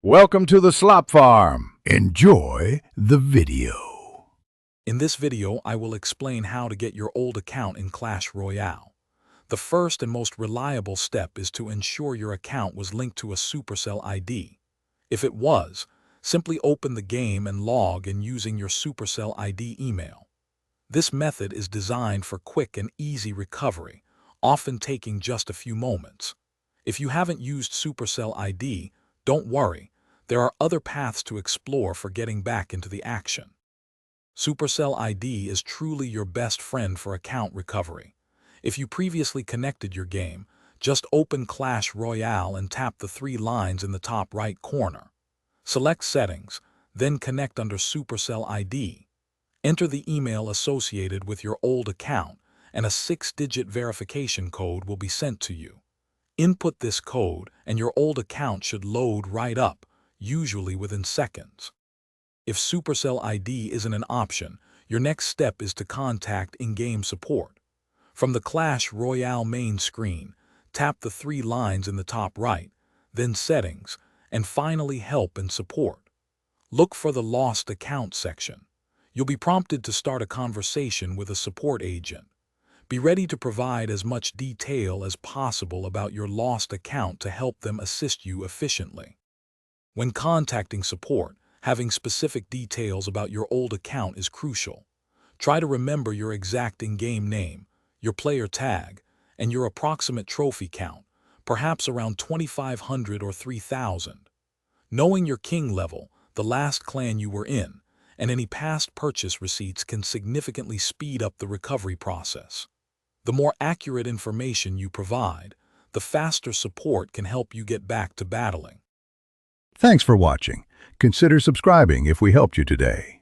Welcome to the Slop Farm. Enjoy the video. In this video, I will explain how to get your old account in Clash Royale. The first and most reliable step is to ensure your account was linked to a Supercell ID. If it was, simply open the game and log in using your Supercell ID email. This method is designed for quick and easy recovery, often taking just a few moments. If you haven't used Supercell ID, don't worry, there are other paths to explore for getting back into the action. Supercell ID is truly your best friend for account recovery. If you previously connected your game, just open Clash Royale and tap the three lines in the top right corner. Select Settings, then connect under Supercell ID. Enter the email associated with your old account, and a 6-digit verification code will be sent to you. Input this code and your old account should load right up, usually within seconds. If Supercell ID isn't an option, your next step is to contact in-game support. From the Clash Royale main screen, tap the three lines in the top right, then Settings, and finally Help and Support. Look for the Lost Account section. You'll be prompted to start a conversation with a support agent. Be ready to provide as much detail as possible about your lost account to help them assist you efficiently. When contacting support, having specific details about your old account is crucial. Try to remember your exact in-game name, your player tag, and your approximate trophy count, perhaps around 2,500 or 3,000. Knowing your king level, the last clan you were in, and any past purchase receipts can significantly speed up the recovery process. The more accurate information you provide, the faster support can help you get back to battling. Thanks for watching. Consider subscribing if we helped you today.